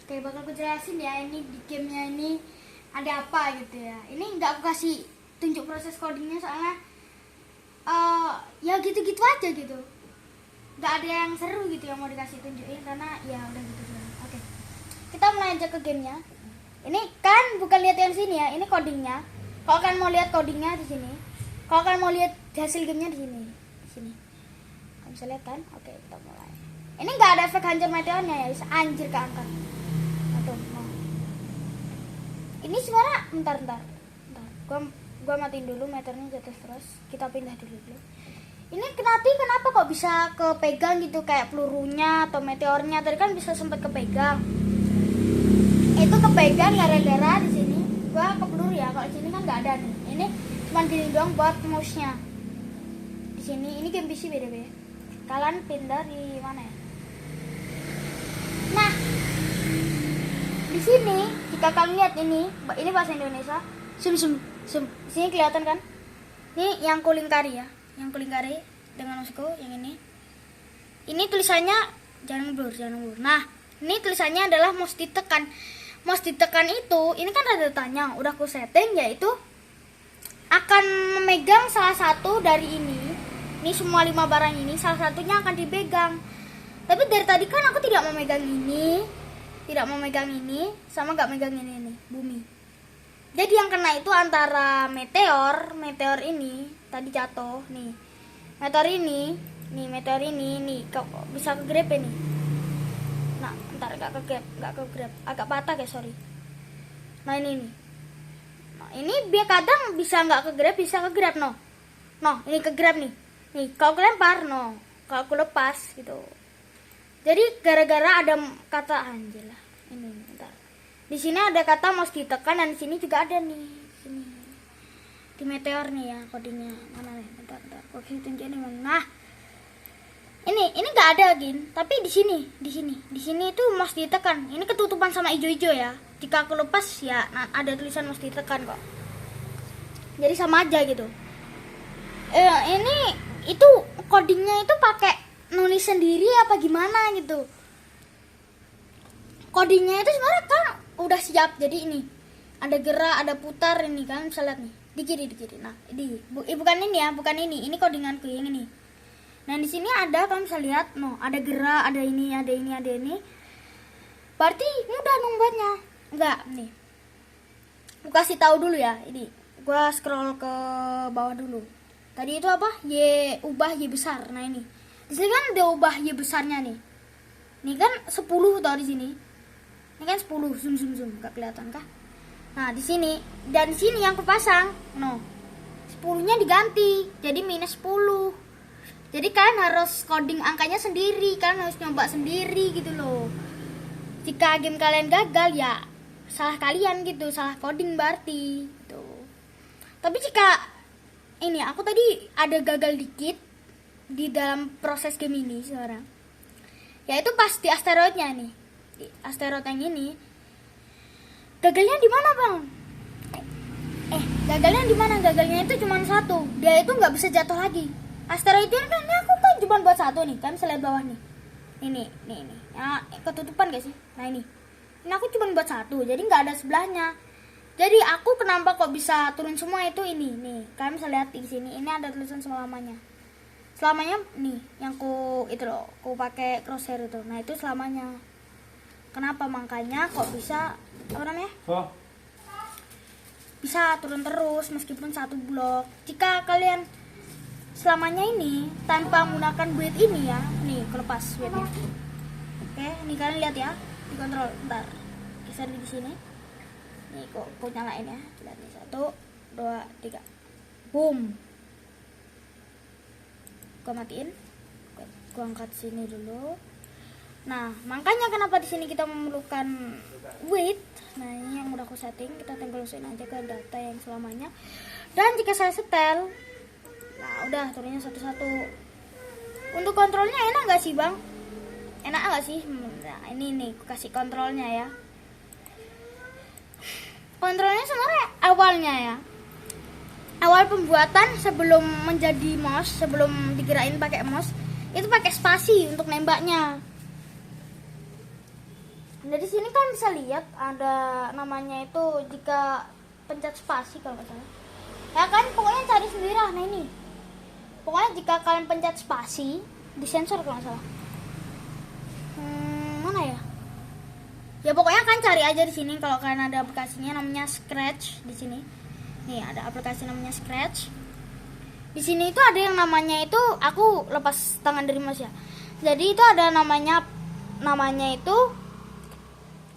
Oke, bakal aku jelasin ya, ini di gamenya ini ada apa gitu ya. Ini nggak aku kasih tunjuk proses codingnya soalnya ya gitu-gitu aja gitu. Nggak ada yang seru gitu yang mau dikasih tunjukin karena ya udah gitu doang. Oke, kita mulai aja ke gamenya. Ini kan bukan lihat yang sini ya, ini codingnya. Kalau kalian mau lihat codingnya di sini, kalau kalian mau lihat hasil gamenya di sini, kalian bisa lihat kan? Oke, kita mulai. Ini nggak ada efek hancur meteornya ya, bisa anjir keangkat. Aduh, nah. Ini sebenarnya bentar. Gua matiin dulu meternya jatuh terus. Kita pindah dulu. Ini kenapa kok bisa kepegang gitu kayak pelurunya atau meteornya? Tadi kan bisa sempat kepegang. Itu kepegang gara-gara di sini gua ke peluru ya. Kalau di sini kan nggak ada nih. Ini cuma gini doang buat mouse-nya. Di sini ini game PC beda-beda. Kalian pindah di mana ya? Nah, di sini jika kalian lihat ini bahasa Indonesia. Zoom. Di sini kelihatan kan? Ini yang kulingkari ya. Yang kulingkari dengan maksudku yang ini. Ini tulisannya jangan blur. Nah, ini tulisannya adalah mouse ditekan. Mouse ditekan itu, ini kan ada tanya, udah aku setting yaitu akan memegang salah satu dari ini. Ini semua 5 barang ini salah satunya akan dipegang. Tapi dari tadi kan aku tidak memegang ini, sama nggak megang ini bumi. Jadi yang kena itu antara meteor ini tadi jatuh nih. Meteor ini bisa ke grab ini. Nah, ntar nggak ke grab, agak patah ya, sorry. Nah ini nih. Nah, ini dia kadang bisa nggak ke grab, bisa ke grab no. Ini ke grab nih. Nih, kalau aku lempar kalau aku lepas gitu. Jadi gara-gara ada kata anjir lah. Ini bentar. Di sini ada kata mouse ditekan dan di sini juga ada nih. Sini. Di meteor nih ya codingnya. Mana nih? Bentar. Kok tunjukin di mana? Nah. Ini enggak ada Gin, tapi di sini itu mouse ditekan. Ini ketutupan sama hijau-hijau ya. Jika aku lepas ya ada tulisan mouse ditekan kok. Jadi sama aja gitu. Ini itu codingnya itu pakai nulis sendiri apa gimana gitu. Codingnya itu sebenarnya kan udah siap. Jadi ini ada gerak, ada putar ini kan bisa lihat nih. Di kiri. Nah, bukan ini ya, bukan ini. Ini codinganku yang ini. Nah, di sini ada kan bisa lihat, ada gerak, ada ini. Berarti mudah buatnya. Enggak, nih. Aku kasih tahu dulu ya, ini. Gua scroll ke bawah dulu. Tadi itu apa? Ubah Y besar. Nah, ini. Di sini kan ada ubah Y besarnya nih. Ini kan 10 tau di sini. Ini kan 10, zoom, enggak kelihatan kah? Nah, di sini dan di sini yang aku pasang, 10-nya diganti jadi minus 10. Jadi kalian harus coding angkanya sendiri, kalian harus nyoba sendiri gitu loh. Jika game kalian gagal ya salah kalian gitu, salah coding berarti gitu. Tapi jika ini aku tadi ada gagal dikit di dalam proses game ini sekarang. Yaitu pas di asteroidnya nih. Di asteroid yang ini. Gagalnya di mana, Bang? Gagalnya di mana? Gagalnya itu cuma satu. Dia itu nggak bisa jatuh lagi. Asteroid ini kan aku kan cuma buat satu nih, kan bisa lihat bawah nih. Ini. Ya, ketutupan gak sih? Nah ini aku cuma buat satu, jadi nggak ada sebelahnya. Jadi aku kenapa kok bisa turun semua itu ini nih. Kalian bisa lihat di sini. Ini ada tulisan selamanya. Selamanya nih, yang ku pakai crosshair itu. Nah itu selamanya. Kenapa makanya kok bisa apa namanya? Bisa turun terus meskipun satu blok. Jika kalian selamanya ini tanpa menggunakan build ini ya, nih kelepas buildnya. Oke, ini kalian lihat ya, dikontrol. Bentar, geser di sini. Nih, kok nyalain ya. Lihat nih 1, 2, 3, boom. Gua matiin. Gua angkat sini dulu. Nah, makanya kenapa di sini kita memerlukan width. Nah, ini yang udah aku setting, kita tinggal aja ke data yang selamanya. Dan jika saya setel, nah udah turunnya satu-satu. Untuk kontrolnya enak gak sih, Bang? Enak gak sih? Nah, ini nih, aku kasih kontrolnya ya. Kontrolnya sebenarnya awalnya ya. Awal pembuatan sebelum menjadi mouse, sebelum digerakin pakai mouse, itu pakai spasi untuk nembaknya. Dari sini kan bisa lihat ada namanya itu jika pencet spasi kalau nggak salah. Ya kan pokoknya cari sendiri lah. Nah ini. Pokoknya jika kalian pencet spasi, disensor kalau nggak salah. Mana ya? Ya pokoknya kan cari aja di sini kalau kalian ada aplikasinya namanya Scratch di sini. Nih ada aplikasi namanya Scratch. Di sini itu ada yang namanya itu aku lepas tangan dari Mas ya. Jadi itu ada namanya itu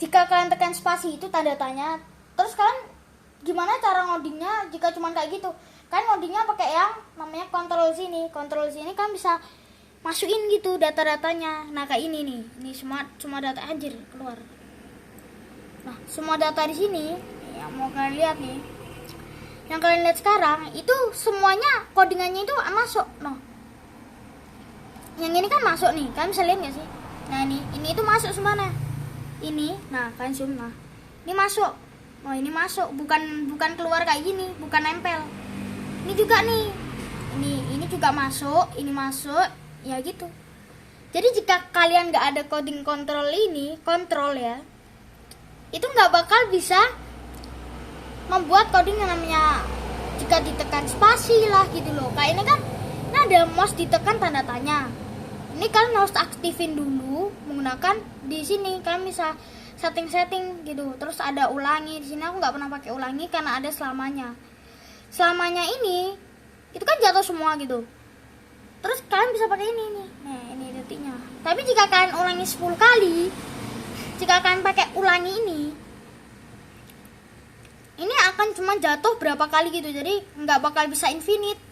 jika kalian tekan spasi itu tanda tanya. Terus kalian gimana cara ngodingnya jika cuma kayak gitu? Kan ngodingnya pakai yang namanya kontrol sini. Kontrol sini kan bisa masukin gitu data-datanya. Nah kayak ini nih. Ini semua data anjir keluar. Nah, semua data di sini ya mau kalian lihat nih. Yang kalian lihat sekarang itu semuanya codingannya itu masuk. Noh. Yang ini kan masuk nih. Kalian bisa lihat nggak sih? Nah, ini itu masuk semana. Ini, nah kalian zoom nah. Ini masuk. Oh, ini masuk, bukan keluar kayak gini, bukan nempel. Ini juga nih. Ini juga masuk, ini masuk, ya gitu. Jadi jika kalian nggak ada coding kontrol ya, itu nggak bakal bisa membuat coding yang namanya jika ditekan spasi lah gitu loh. Kayak ini kan, ini ada mouse ditekan tanda tanya. Ini kalian harus aktifin dulu menggunakan di sini. Kalian bisa setting gitu. Terus ada ulangi. Di sini aku nggak pernah pakai ulangi karena ada selamanya. Selamanya ini itu kan jatuh semua gitu. Terus kalian bisa pakai ini nih. Nah, ini detiknya. Tapi jika kalian ulangi 10 kali, jika kalian pakai ulangi ini akan cuma jatuh berapa kali gitu. Jadi nggak bakal bisa infinite.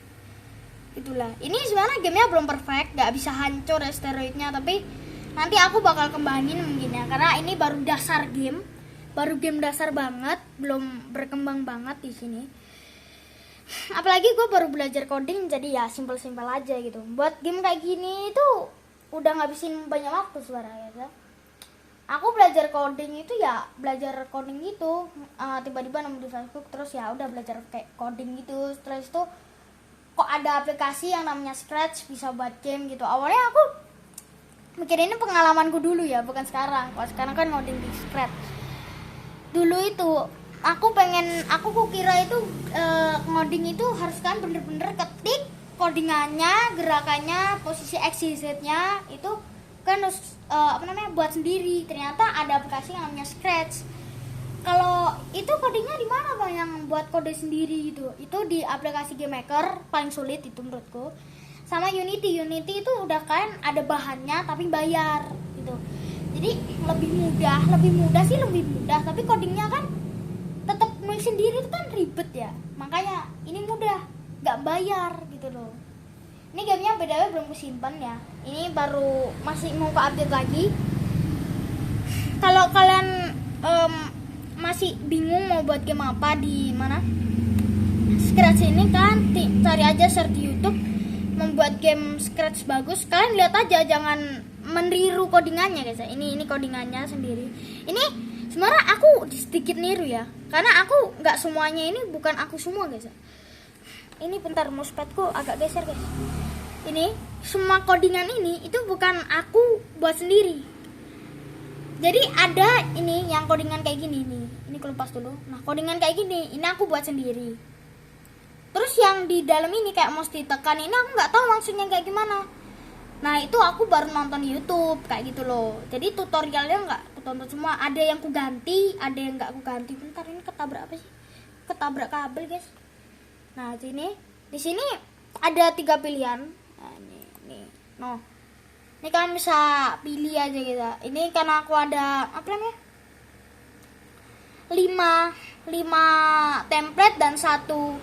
Itulah. Ini sebenarnya gamenya belum perfect, nggak bisa hancur asteroidnya, tapi nanti aku bakal kembangin mungkin ya, karena ini baru dasar game, baru game dasar banget, belum berkembang banget di sini. Apalagi gue baru belajar coding, jadi ya simpel-simpel aja gitu. Buat game kayak gini itu udah ngabisin banyak waktu sebenarnya ya. Aku belajar coding itu ya belajar coding gitu, tiba-tiba nemu di Facebook, terus ya udah belajar kayak coding gitu. Terus itu kok ada aplikasi yang namanya Scratch bisa buat game gitu. Awalnya aku mikir ini pengalamanku dulu ya, bukan sekarang. Kalau sekarang kan ngoding di Scratch. Dulu itu aku kira itu ngoding itu harus kan bener-bener ketik codingannya, gerakannya, posisi X, Y, Z-nya itu kan harus buat sendiri. Ternyata ada aplikasi yang namanya Scratch. Kalau itu codingnya di mana Bang yang buat kode sendiri gitu? Itu di aplikasi Game Maker paling sulit itu menurutku. Sama Unity itu udah kan ada bahannya tapi bayar gitu. Jadi lebih mudah, tapi codingnya kan tetap nulis sendiri itu kan ribet ya. Makanya ini mudah, nggak bayar gitu loh. Ini gamenya beda belum kusimpan ya. Ini baru masih mau ke update lagi. Kalau kalian masih bingung mau buat game apa di mana Scratch ini kan cari aja search di YouTube membuat game Scratch bagus. Kalian lihat aja, jangan meniru codingannya guys. Ini codingannya sendiri. Ini sebenarnya aku sedikit niru ya, karena aku nggak semuanya ini bukan aku semua guys. Ini bentar mousepadku agak geser guys. Ini semua codingan ini itu bukan aku buat sendiri. Jadi ada ini yang codingan kayak gini nih. Ini kelepas dulu. Nah, codingan kayak gini, ini aku buat sendiri. Terus yang di dalam ini kayak mouse ditekan ini aku nggak tahu maksudnya kayak gimana. Nah, itu aku baru nonton di YouTube kayak gitu loh. Jadi tutorialnya nggak aku tonton semua. Ada yang ku ganti, ada yang nggak aku ganti. Bentar, ini ketabrak apa sih? Ketabrak kabel, guys. Nah, di sini ada 3 pilihan. Nah, ini. No. Ini kalian bisa pilih aja gitu. Ini karena aku ada apa namanya? 5 template dan 1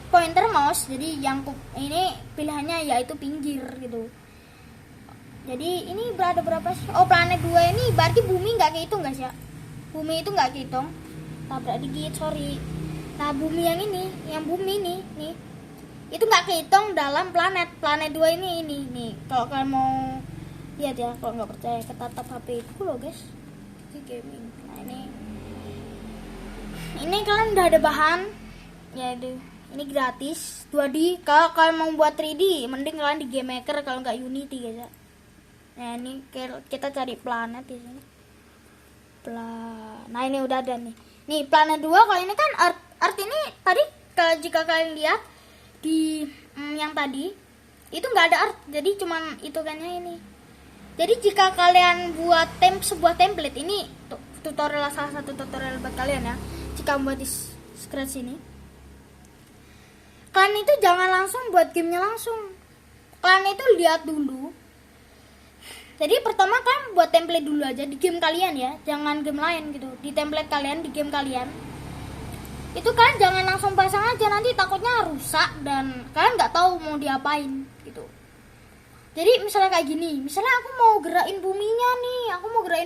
pointer mouse. Jadi yang ini pilihannya yaitu pinggir gitu. Jadi ini berada berapa sih? Oh, planet 2 ini berarti bumi nggak kehitung guys ya. Bumi itu nggak kehitung. Tabrak dikit, sorry. Nah, bumi yang ini, nih. Itu nggak kehitung dalam planet 2 ini nih. Kalau kalian mau lihat ya, kalau nggak percaya ketatap HP itu loh guys, di gaming. Nah ini kalian udah ada bahan ya, ini gratis 2D. Kalau kalian mau buat 3D mending kalian di Game Maker kalau nggak Unity guys ya. Nah ini kita cari planet di sini. Nah, ini udah ada nih. Nih, planet 2 kalau ini kan Earth ini tadi jika kalian lihat di yang tadi itu nggak ada Earth, jadi cuman itu kayaknya ini. Jadi jika kalian buat sebuah template ini tutorial, salah satu tutorial buat kalian ya. Jika membuat di scratch ini, kalian itu jangan langsung buat gamenya langsung. Kalian itu lihat dulu. Jadi pertama kalian buat template dulu aja di game kalian ya, jangan game lain gitu. Di template kalian, di game kalian. Itu kalian jangan langsung pasang aja, nanti takutnya rusak dan kalian nggak tahu mau diapain gitu. Jadi misalnya kayak gini, misalnya aku mau gerakin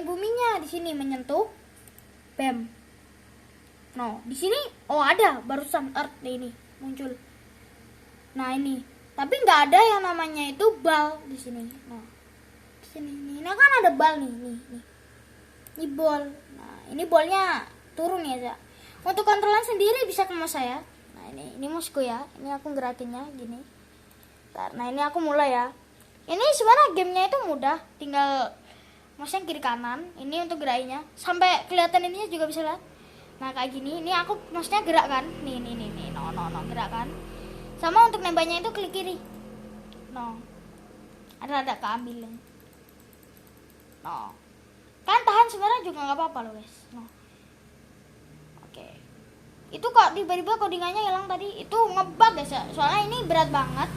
buminya di sini menyentuh, bam. No, di sini ada barusan Earth ini muncul. Nah ini, tapi nggak ada yang namanya itu bal di sini. No, di sini nih, nah kan ada bal nih. Ini ball. Nah ini ballnya turun ya, Cak. Untuk kontrolan sendiri bisa ke mouse saya. Nah ini mouseku ya. Ini aku gerakinnya gini. Nah ini aku mulai ya. Ini sebenarnya gamenya itu mudah, tinggal mouse-nya kiri kanan. Ini untuk gerakinnya. Sampai kelihatan ininya juga bisa lihat. Nah kayak gini. Ini aku mouse-nya gerak kan. Nih. No gerak kan. Sama untuk nembaknya itu klik kiri. No. Ada keambil. No. Kan tahan sebenarnya juga nggak apa-apa loh guys. No. Oke. Itu kok tiba-tiba codingannya hilang tadi. Itu ngebug guys ya. Soalnya ini berat banget.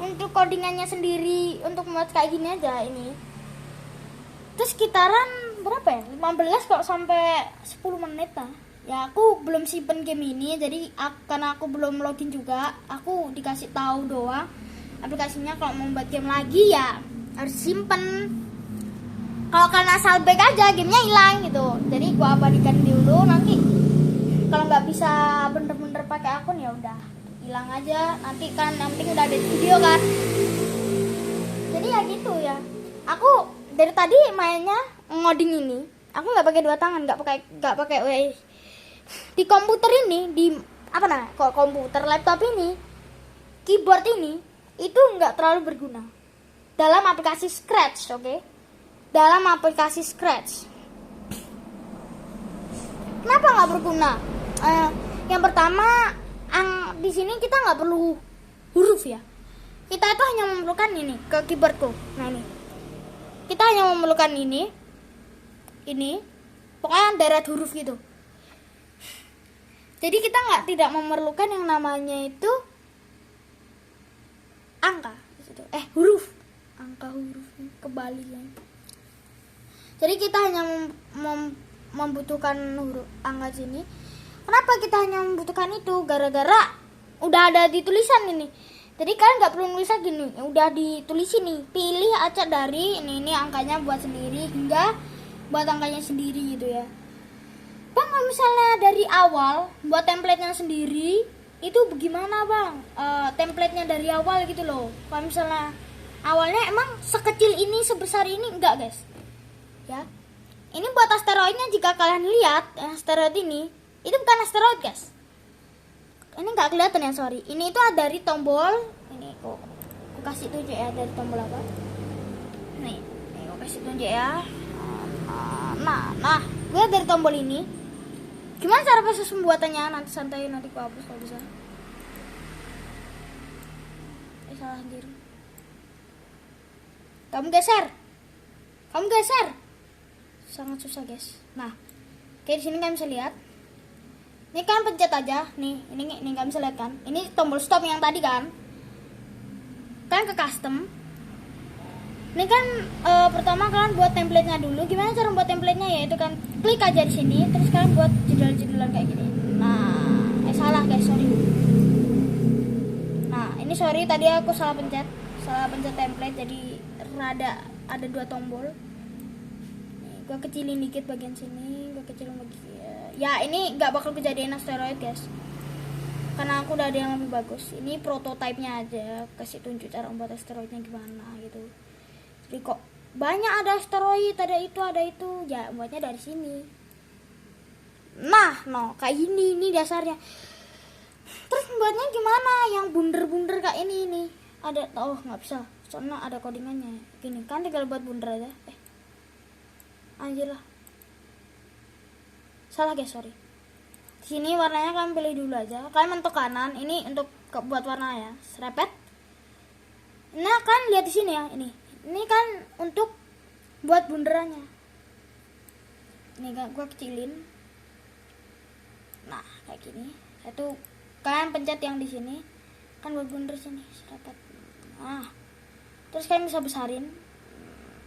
Untuk codingannya sendiri untuk membuat kayak gini aja ini. Terus sekitaran berapa ya? 15 kok sampai 10 menit lah. Ya aku belum simpen game ini, jadi karena aku belum login juga, aku dikasih tahu doang aplikasinya. Kalau mau buat game lagi ya harus simpen. Kalau kalian asal back aja gamenya hilang gitu. Jadi gua abadikan dulu, nanti kalau nggak bisa bener-bener pakai akun ya udah hilang aja. Nanti kan yang penting udah ada di video kan. Jadi ya gitu ya. Aku dari tadi mainnya ngoding ini, aku nggak pakai dua tangan, nggak pakai di komputer ini, di apa nah, kok komputer laptop ini, keyboard ini itu nggak terlalu berguna dalam aplikasi Scratch, oke? Dalam aplikasi Scratch. Kenapa nggak berguna? Yang pertama, di sini kita nggak perlu huruf ya. Kita itu hanya memerlukan ini ke keyboardku. Nah ini, kita hanya memerlukan ini, pokoknya deret huruf gitu. Jadi kita tidak memerlukan yang namanya itu angka, huruf, angka huruf kebalik ya. Jadi kita hanya membutuhkan huruf angka sini. Kenapa kita hanya membutuhkan itu? Gara-gara udah ada di tulisan ini. Jadi kalian nggak perlu nulis lagi nih, udah ditulis ini. Pilih acak dari ini angkanya buat sendiri hingga buat angkanya sendiri gitu ya. Bang, kalau misalnya dari awal buat template-nya sendiri itu bagaimana bang? Template-nya dari awal gitu loh. Kalau misalnya awalnya emang sekecil ini, sebesar ini, enggak guys ya. Ini buat asteroidnya, jika kalian lihat asteroid ini, itu bukan asteroid guys. Ini nggak kelihatan ya, sorry. Ini itu ada dari tombol. Ini aku kasih tunjuk ya dari tombol apa. Nih aku kasih tunjuk ya. Nah, gue dari tombol ini. Gimana cara proses pembuatannya? Nanti santai, nanti aku hapus kalau bisa. Salah sendiri. Kamu geser. Sangat susah guys. Nah, kayak di sini kalian bisa lihat. Ini kan pencet aja. Nih, ini kalian bisa lihat kan. Ini tombol stop yang tadi kan. Kalian ke custom. Ini kan pertama kalian buat template-nya dulu. Gimana cara buat template-nya? Yaitu kan klik aja di sini, terus kalian buat judul-judulan kayak gini. Nah, salah guys, sorry. Nah, ini sorry tadi aku salah pencet template, jadi ada 2 tombol. Nih, gua kecilin dikit bagian sini, ya ini nggak bakal kejadian asteroid guys. Karena aku udah ada yang lebih bagus. Ini prototipenya aja, kasih tunjuk cara membuat asteroidnya gimana gitu. Jadi kok banyak ada asteroid, ada itu, ya buatnya dari sini. Nah, kayak ini dasarnya. Terus buatnya gimana? Yang bunder kayak ini. Ada, nggak bisa, soalnya ada codingannya. Gini kan tinggal buat bunder aja. Anjir lah. Salah guys, sorry. Di sini warnanya kalian pilih dulu aja. Kalian mentok kanan. Ini untuk buat warna ya. Serepet. Nah, kan lihat di sini ya, ini. Ini kan untuk buat bunderannya. Ini gua kecilin. Nah, kayak gini. Satu kalian pencet yang di sini. Kan buat bunder sini, serepet. Nah. Terus kalian bisa besarin.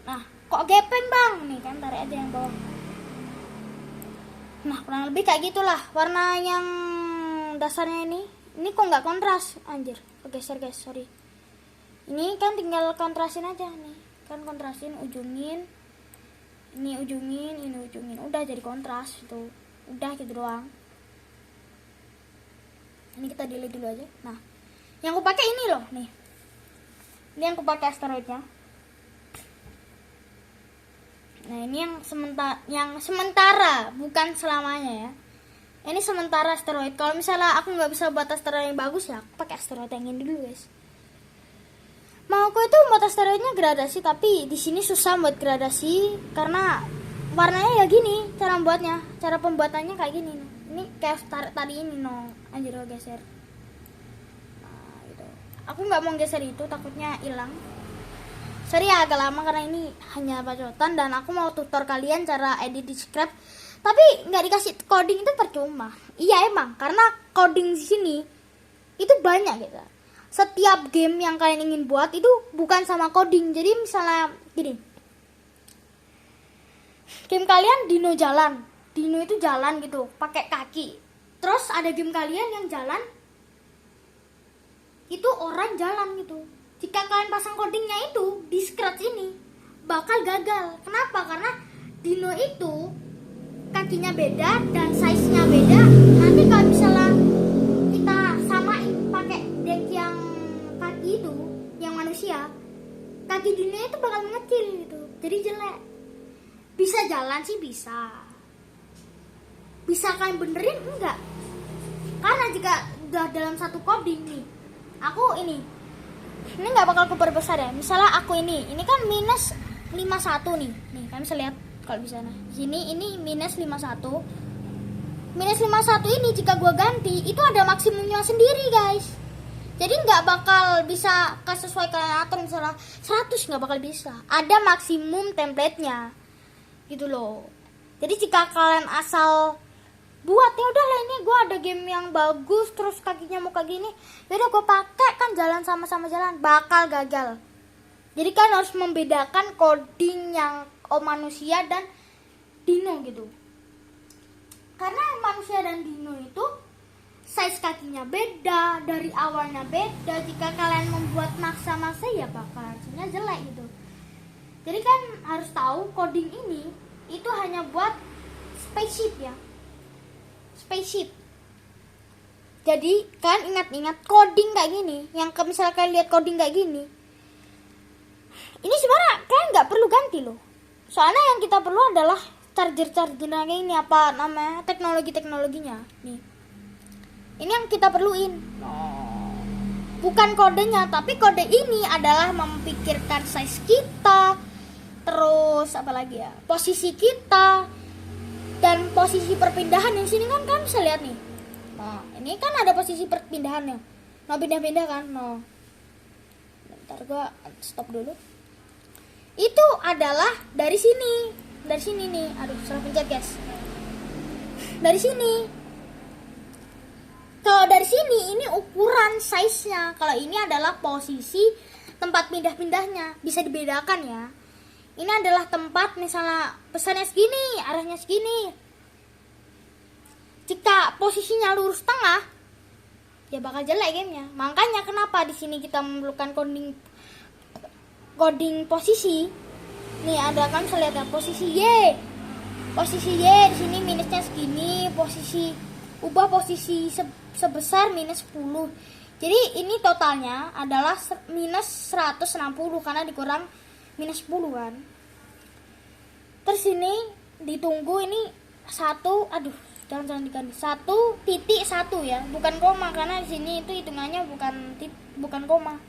Nah, kok gepeng, Bang? Nih, kan tarik aja yang bawah. Nah, kurang lebih kayak gitulah warna yang dasarnya ini. Ini kok nggak kontras, anjir. Geser guys, sorry. Ini kan tinggal kontrasin aja nih. Kan kontrasin, ujungin. Ini ujungin, ini ujungin. Udah jadi kontras itu. Udah gitu doang. Ini kita delete dulu aja. Nah, yang aku pakai ini loh, nih. Ini yang aku pakai asteroidnya. Nah, ini yang sementara, bukan selamanya ya. Ini sementara asteroid. Kalau misalnya aku nggak bisa buat asteroid yang bagus ya, aku pakai asteroid yang ini dulu guys. Mau aku itu buat asteroidnya gradasi, tapi di sini susah buat gradasi karena warnanya ya gini cara membuatnya. Cara pembuatannya kayak gini. Ini kayak tadi ini anjir geser. Nah, gitu. Aku nggak mau geser itu, takutnya hilang. Sorry ya agak lama karena ini hanya bacotan dan aku mau tutor kalian cara edit di Scrap. Tapi nggak dikasih coding itu percuma. Iya emang karena coding di sini itu banyak gitu. Setiap game yang kalian ingin buat itu bukan sama coding. Jadi misalnya gini, game kalian dino jalan, dino itu jalan gitu pakai kaki. Terus ada game kalian yang jalan itu orang jalan gitu. Jika kalian pasang codingnya itu di scratch ini bakal gagal. Kenapa? Karena dino itu kakinya beda dan size-nya beda. Nanti kalau misalnya kita samain pakai deck yang kaki itu, yang manusia, kaki dino itu bakal mengecil gitu. Jadi jelek. Bisa jalan sih bisa. Bisa kalian benerin enggak? Karena jika udah dalam satu coding nih, aku ini nggak bakal kuperbesar ya. Misalnya aku ini kan minus 51 nih kan bisa lihat kalau bisa. Nah sini ini minus 51. Minus 51 ini jika gua ganti itu ada maksimumnya sendiri guys. Jadi nggak bakal bisa sesuai kalian atur. Misalnya 100 nggak bakal bisa. Ada maksimum template-nya gitu loh. Jadi jika kalian asal buat ya udahlah ini gue ada game yang bagus terus kakinya mau kayak gini, yaudah gue pakai kan jalan sama-sama jalan, bakal gagal. Jadi kan harus membedakan coding yang manusia dan dino gitu. Karena manusia dan dino itu size kakinya beda, dari awalnya beda. Jika kalian membuat maksa-maksa ya bakal hasilnya jelek gitu. Jadi kan harus tahu coding ini itu hanya buat spaceship ya. Spaceship. Jadi kan ingat-ingat coding kayak gini, yang misalnya kalian lihat coding kayak gini, ini sebenarnya kalian nggak perlu ganti loh. Soalnya yang kita perlu adalah charger-chargernya kayak ini, apa namanya, teknologinya. Nih, ini yang kita perluin. Bukan kodenya, tapi kode ini adalah memikirkan size kita, terus apa lagi ya, posisi kita. Dan posisi perpindahan yang sini kan kalian bisa lihat nih. Nah, ini kan ada posisi perpindahannya. Nah, pindah-pindah kan. Nah. Bentar gua stop dulu. Itu adalah dari sini. Dari sini nih. Aduh, salah pencet, guys. Dari sini. Kalau dari sini ini ukuran size-nya. Kalau ini adalah posisi tempat pindah-pindahnya. Bisa dibedakan ya. Ini adalah tempat misalnya pesannya segini, arahnya segini. Jika posisinya lurus tengah, ya bakal jelek gamenya. Makanya kenapa di sini kita memerlukan coding posisi. Nih ada kan bisa lihat ya, posisi Y. Posisi Y di sini minusnya segini, ubah posisi sebesar minus 10. Jadi ini totalnya adalah minus 160 karena dikurang minus 10 kan. Terus ini ditunggu ini jangan diganti 1.1 ya, bukan koma karena di sini itu hitungannya bukan koma.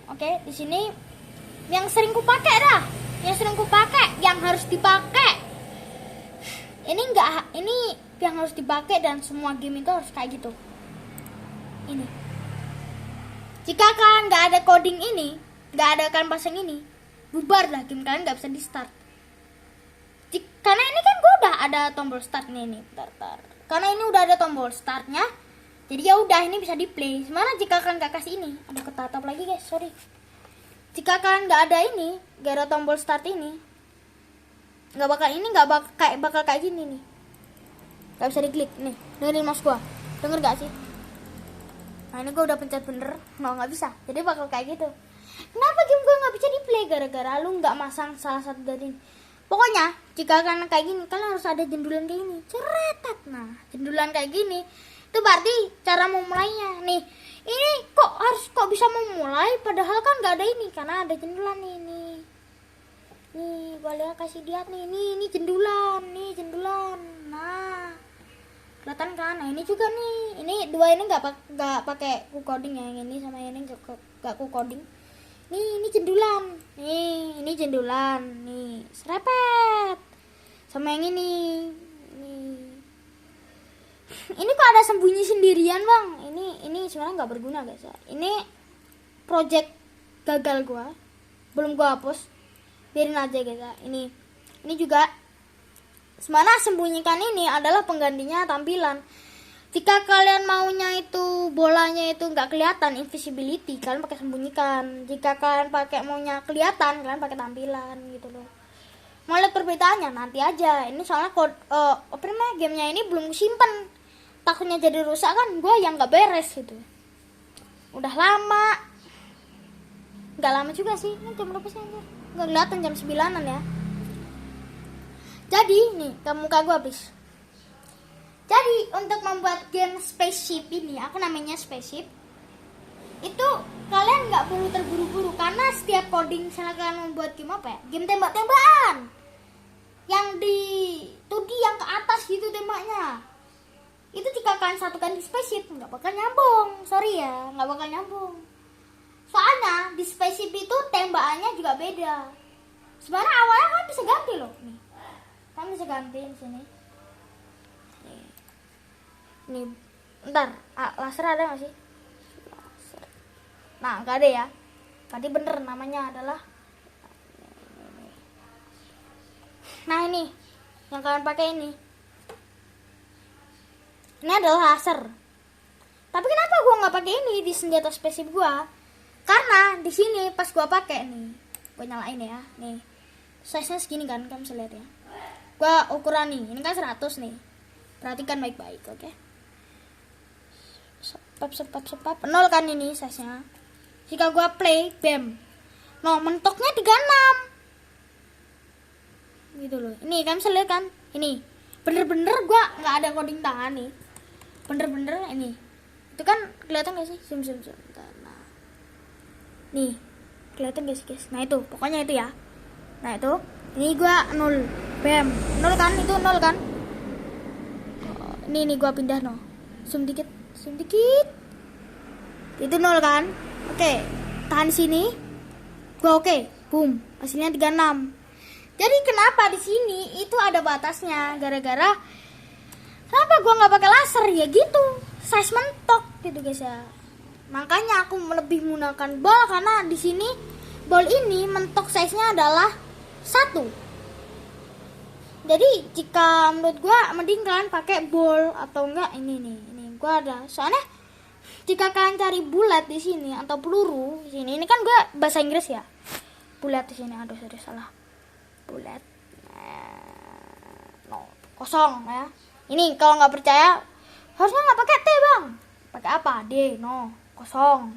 Oke, di sini yang sering kupakai yang harus dipakai ini yang harus dipakai dan semua game itu harus kayak gitu. Ini jika kalian nggak ada coding ini, nggak ada kalian pasang ini, bubar dah game kalian, nggak bisa di start. Karena ini kan gue udah ada tombol startnya ini, bentar. Karena ini udah ada tombol startnya, jadi ya udah ini bisa di play. Sebenarnya jika kalian nggak kasih ini, ada ketatap lagi guys, sorry. Jika kalian nggak ada ini, nggak ada tombol start ini, nggak bakal kayak gini nih, nggak bisa diklik nih. Dengerin mouse gua, denger gak sih? Nah ini gua udah pencet bener, nggak bisa, jadi bakal kayak gitu. Kenapa game gua nggak bisa di play? Gara-gara lu nggak masang salah satu dari ini. Pokoknya jika kalian kayak gini, kalian harus ada jendulan kayak gini, ceretat. Nah jendulan kayak gini itu berarti cara memulainya nih. Ini kok bisa memulai padahal kan nggak ada ini, karena ada jendulan nih. Nih boleh kasih lihat nih, ini jendulan. Nah kelihatan kan? Nah ini juga nih, ini dua ini nggak pakai coding ya, yang ini sama yang ini nggak coding. Ini jendulan, ini jendulan nih, serepet sama yang ini. Ini kok ada sembunyi sendirian bang? Ini sebenarnya nggak berguna guys ya. Ini project gagal gua, belum gua hapus, biarin aja guys ya. Ini juga sebenarnya sembunyikan ini adalah penggantinya tampilan. Jika kalian maunya itu bolanya itu nggak kelihatan, invisibility, kalian pakai sembunyikan. Jika kalian pakai maunya kelihatan, kalian pakai tampilan gitu loh. Mau lihat perbedaannya nanti aja. Ini soalnya gamenya ini belum simpen, takutnya jadi rusak kan, gue yang nggak beres gitu. Udah lama, nggak lama juga sih. Ini jam berapa sih anjir? Nggak kelihatan, jam 9-an ya. Jadi nih muka gue habis. Jadi untuk membuat game Spaceship ini, aku namanya Spaceship, itu kalian nggak perlu terburu-buru, karena setiap coding misalnya kalian membuat game apa ya, game tembak-tembakan yang di 2D yang ke atas gitu tembaknya, itu jika kalian satukan di Spaceship nggak bakal nyambung, sorry ya, nggak bakal nyambung. Soalnya di Spaceship itu tembakannya juga beda. Sebenarnya awalnya kan bisa ganti loh, nih kan bisa ganti di sini. Nih, ntar laser ada nggak sih? Laser. Nah, nggak ada ya. Tadi bener namanya adalah. Nah ini, yang kalian pakai ini adalah laser. Tapi kenapa gua nggak pakai ini di senjata spesifik gua? Karena di sini pas gua pakai nih, gua nyalain ya. Nih, size-nya segini kan, kamu bisa lihat ya. Gua ukuran nih, ini kan 100 nih. Perhatikan baik-baik, oke? Sepap 0 kan ini size-nya. Jika gua play, bam. No, mentoknya 36. Gitu loh. Ini kan bisa lihat kan? Ini. Bener-bener gua nggak ada coding tangan nih. Bener-bener ini. Itu kan kelihatan gak sih? Zoom. Nah. Nih. Kelihatan gak sih, guys? Nah, itu. Pokoknya itu ya. Nah, itu. Ini gua 0. Bam. 0 kan? Itu 0 kan? Ini gua pindah no. Zoom dikit. Itu 0 kan? Oke. Tahan sini. Gua oke. Boom. Hasilnya 36. Jadi kenapa di sini itu ada batasnya? Gara-gara kenapa gua nggak pakai laser ya gitu? Size mentok gitu guys ya. Makanya aku lebih menggunakan ball, karena di sini ball ini mentok size-nya adalah 1. Jadi jika menurut gua mending kalian pakai ball atau enggak ini gua ada. Soalnya jika kalian cari bullet di sini atau peluru di sini, ini kan gua bahasa Inggris ya. Bullet di sini, aduh sorry salah. Bullet. No, kosong ya. Ini kalau nggak percaya harusnya nggak pakai T bang. Pakai apa? D. No, kosong.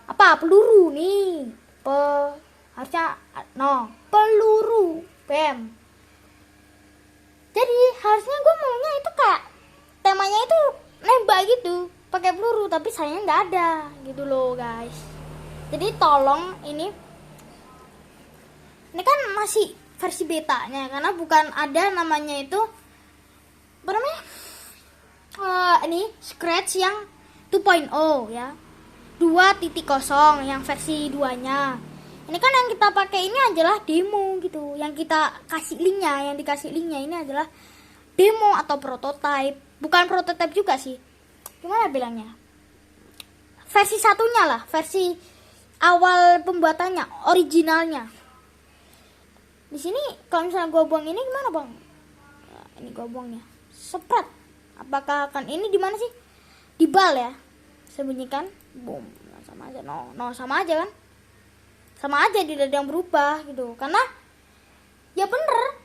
Apa? Peluru nih. Harusnya no, peluru. Bam. Jadi harusnya gue maunya itu kayak temanya itu nembak gitu, pakai peluru, tapi sayangnya nggak ada gitu loh guys. Jadi tolong ini kan masih versi betanya, karena bukan ada namanya itu apa namanya ini Scratch yang 2.0 ya, 2.0 yang versi 2-nya. Ini kan yang kita pakai ini adalah demo gitu, yang kita kasih linknya, yang dikasih linknya ini adalah demo atau prototype, bukan prototype juga sih, gimana bilangnya, versi satunya lah, versi awal pembuatannya, originalnya. Di sini kalau misalnya gue buang ini gimana bang? Nah, ini gue buangnya, seprat. Apakah akan ini di mana sih? Di bal ya, sembunyikan, boom, nah, sama aja, no sama aja kan? Sama aja, tidak ada yang berubah gitu, karena ya bener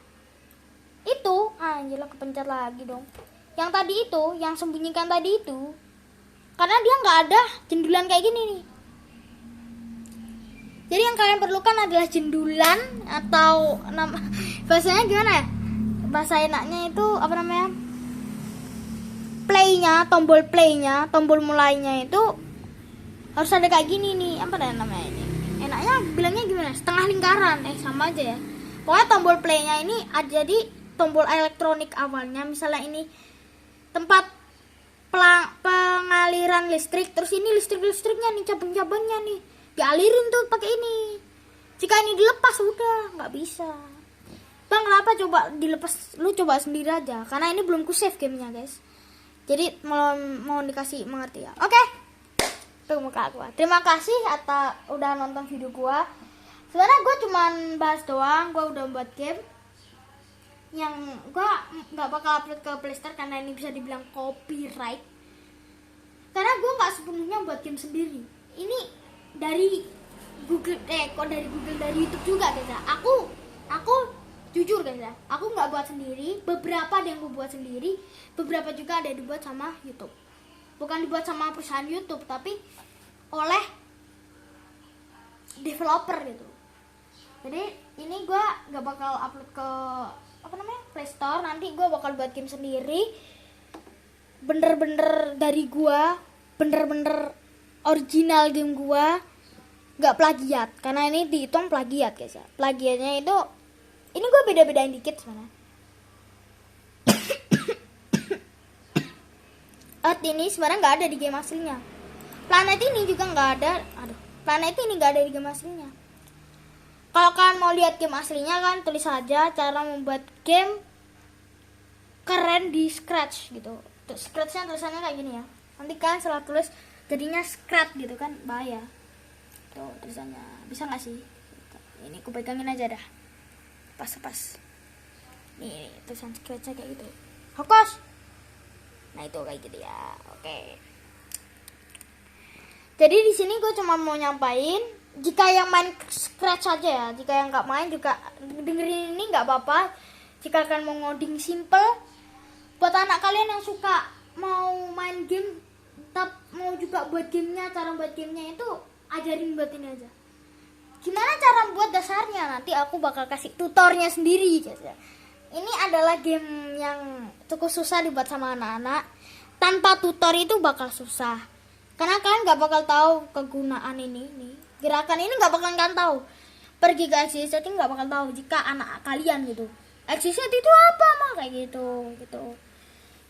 itu, anjir lah kepencet lagi dong. Yang tadi itu, yang sembunyikan tadi itu, karena dia nggak ada jendulan kayak gini nih. Jadi yang kalian perlukan adalah jendulan atau bahasanya gimana ya? Bahasa enaknya itu apa namanya? Tombol playnya, tombol mulainya itu harus ada kayak gini nih. Apa namanya ini? Enaknya bilangnya gimana? Setengah lingkaran, sama aja ya. Pokoknya tombol playnya ini ada di tombol elektronik awalnya. Misalnya ini tempat pengaliran listrik, terus ini listriknya nih, cabang-cabangnya nih dialirin tuh pakai ini. Jika ini dilepas udah nggak bisa. Bang, kenapa coba dilepas? Lu coba sendiri aja, karena ini belum ku save gamenya guys. Jadi mau dikasih mengerti ya. Oke, tuh muka gua. Terima kasih atas udah nonton video gua. Sebenarnya gua cuman bahas doang. Gua udah buat game yang gua nggak bakal upload ke Playstore karena ini bisa dibilang copyright. Karena gua nggak sepenuhnya buat game sendiri. Ini dari Google, dari YouTube juga guys ya. Aku jujur guys ya, aku nggak buat sendiri. Beberapa ada yang gue buat sendiri, beberapa juga ada yang dibuat sama YouTube. Bukan dibuat sama perusahaan YouTube, tapi oleh developer gitu. Jadi ini gue nggak bakal upload ke Playstore. Nanti gue bakal buat game sendiri, bener-bener dari gue, bener-bener original game gua, nggak plagiat, karena ini dihitung plagiat guys ya. Plagiatnya itu ini gua beda-bedain dikit sebenarnya. Earth ini sebenarnya nggak ada di game aslinya. Planet ini juga nggak ada. Planet ini nggak ada di game aslinya. Kalau kalian mau lihat game aslinya kan tulis saja cara membuat game keren di Scratch gitu. Scratchnya tulisannya kayak gini ya. Nanti kalian salah tulis jadinya scratch gitu kan, bahaya. Tuh tulisannya, bisa nggak sih? Ini aku pegangin aja dah, pas. Nih tulisan scratchnya kayak gitu. Hokos. Nah itu kayak gitu ya. Oke. Jadi di sini gue cuma mau nyampain, jika yang main scratch aja ya, jika yang nggak main juga dengerin ini nggak apa-apa. Jika kalian mau ngoding simple, buat anak kalian yang suka mau main game mau juga buat gamenya, cara buat gamenya itu ajarin buat ini aja. Gimana cara buat dasarnya, nanti aku bakal kasih tutornya sendiri guys ya. Ini adalah game yang cukup susah dibuat sama anak-anak. Tanpa tutor itu bakal susah, karena kalian nggak bakal tahu kegunaan ini nih. Gerakan ini nggak bakal kalian tahu. Pergi ke XYZ nggak bakal tahu jika anak kalian gitu. XYZ itu apa mah kayak gitu.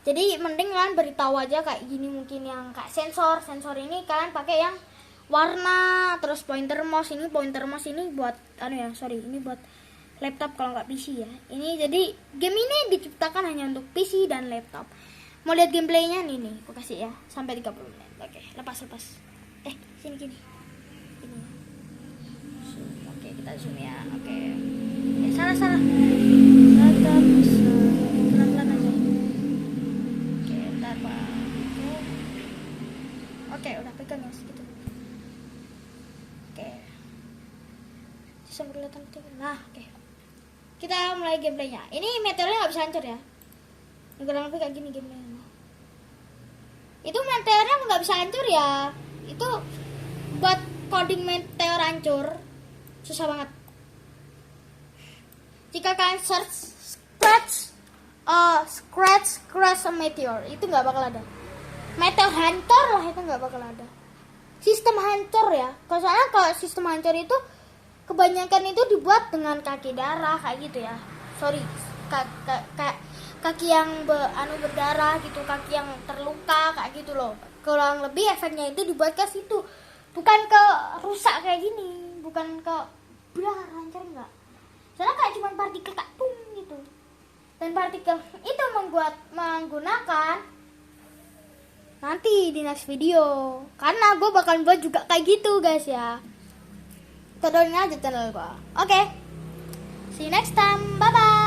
Jadi mending kalian beritahu aja kayak gini, mungkin yang kayak sensor ini kalian pakai yang warna, terus pointer mouse ini buat ini buat laptop kalau nggak PC ya. Ini jadi game ini diciptakan hanya untuk PC dan laptop. Mau lihat gameplaynya nih aku kasih ya sampai 30 menit. Oke, lepas. Sini. Ini. Oke, kita zoom ya. Oke. Salah. Pelan-pelan aja. Oke, udah pegang ya segitu. Oke. Sambil kelihatan. Nah, oke. Kita mulai gameplaynya. Ini meteornya nggak bisa hancur ya. Kurang lebih kayak gini gameplaynya. Itu meteornya nggak bisa hancur ya. Itu buat coding meteor hancur susah banget. Jika kalian search scratch a meteor, itu nggak bakal ada. Meteor hancur lah, itu nggak bakal ada. Sistem hancur ya. Kalau sistem hancur itu kebanyakan itu dibuat dengan kaki darah kayak gitu ya. Kayak kaki yang berdarah gitu, kaki yang terluka kayak gitu loh. Kurang lebih efeknya itu dibuat ke situ, bukan ke rusak kayak gini, bukan ke hancur enggak. Soalnya kayak cuma partikel tak pung gitu. dan partikel itu menggunakan nanti di next video, karena gue bakal buat juga kayak gitu guys ya. Tontonin aja channel gue. Oke, see you next time, bye bye.